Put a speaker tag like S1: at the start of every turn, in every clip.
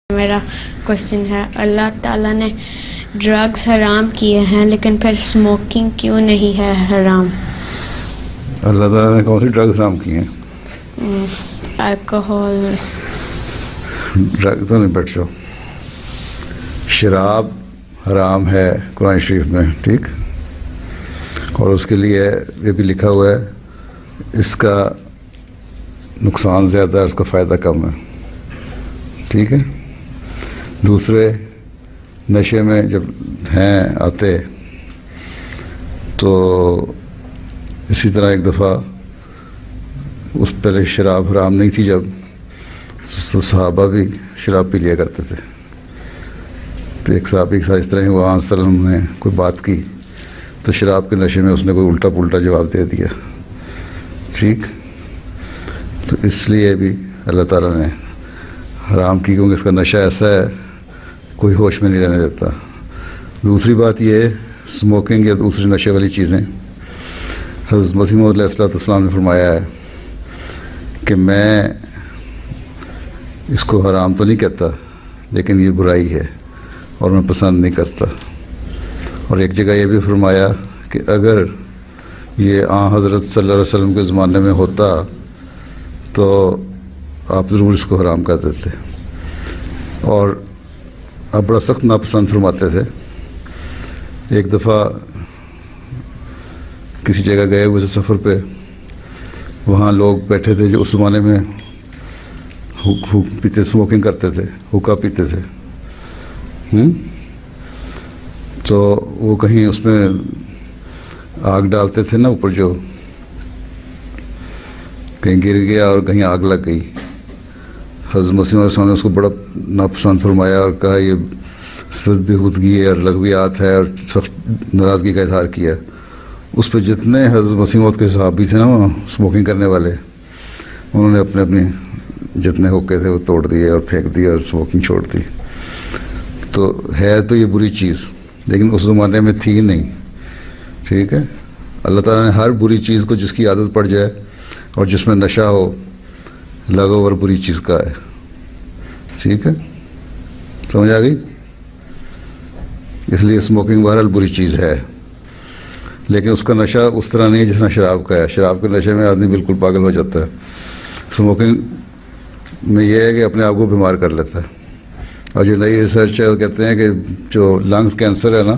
S1: میرا کوشچن ہے، اللہ تعالیٰ نے ڈرگز حرام کیے ہیں لیکن پھر اسموکنگ کیوں نہیں ہے حرام؟
S2: اللہ تعالیٰ نے کون سی ڈرگز حرام کی ہیں؟
S1: الکوہول،
S2: ڈرگ تو نہیں بیٹھ جاؤ. شراب حرام ہے قرآن شریف میں، ٹھیک، اور اس کے لیے یہ بھی لکھا ہوا ہے اس کا نقصان زیادہ ہے، اس کا فائدہ کم ہے، ٹھیک ہے. دوسرے نشے میں جب ہیں آتے تو اسی طرح ایک دفعہ اس پہلے شراب حرام نہیں تھی جب، تو صحابہ بھی شراب پی لیا کرتے تھے. تو ایک صحابی کے ساتھ اس طرح ہی وہاں صلی اللہ علیہ وسلم نے کوئی بات کی تو شراب کے نشے میں اس نے کوئی الٹا پلٹا جواب دے دیا، ٹھیک. تو اس لیے بھی اللہ تعالیٰ نے حرام کی، کیونکہ اس کا نشہ ایسا ہے کوئی ہوش میں نہیں رہنے دیتا. دوسری بات یہ ہے اسموکنگ یا دوسری نشے والی چیزیں، حضرت مسیح موعود علیہ السلام نے فرمایا ہے کہ میں اس کو حرام تو نہیں کہتا لیکن یہ برائی ہے اور میں پسند نہیں کرتا. اور ایک جگہ یہ بھی فرمایا کہ اگر یہ حضرت صلی اللہ علیہ وسلم کے زمانے میں ہوتا تو آپ ضرور اس کو حرام کر دیتے. اور آپ بڑا سخت ناپسند فرماتے تھے. ایک دفعہ کسی جگہ گئے ہوئے تھے سفر پہ، وہاں لوگ بیٹھے تھے جو اس زمانے میں ہوک پیتے، اسموکنگ کرتے تھے، ہوکا پیتے تھے. تو وہ کہیں اس میں آگ ڈالتے تھے نا اوپر، جو کہیں گر گیا اور کہیں آگ لگ گئی. حضرت مسیح علیہ السلام نے اس کو بڑا ناپسند فرمایا اور کہا یہ صرف بےہودگی ہے اور لغویات ہے، اور سخت ناراضگی کا اظہار کیا. اس پہ جتنے حضرت مسیح موعود کے صحابی تھے نا وہاں اسموکنگ کرنے والے، انہوں نے اپنے جتنے ہوکے تھے وہ توڑ دیے اور پھینک دیے اور اسموکنگ چھوڑ دی. تو ہے تو یہ بری چیز لیکن اس زمانے میں تھی نہیں، ٹھیک ہے. اللہ تعالیٰ نے ہر بری چیز کو جس کی عادت پڑ جائے اور جس میں نشہ ہو لگو اور بری چیز کا ہے، ٹھیک ہے، سمجھ آ گئی. اس لیے اسموکنگ بہرحال بری چیز ہے لیکن اس کا نشہ اس طرح نہیں ہے جس طرح شراب کا ہے. شراب کے نشے میں آدمی بالکل پاگل ہو جاتا ہے، اسموکنگ میں یہ ہے کہ اپنے آپ کو بیمار کر لیتا ہے. اور جو نئی ریسرچ ہے وہ کہتے ہیں کہ جو لنگس کینسر ہے نا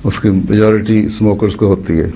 S2: اس کی میجورٹی اسموکرز کو ہوتی ہے.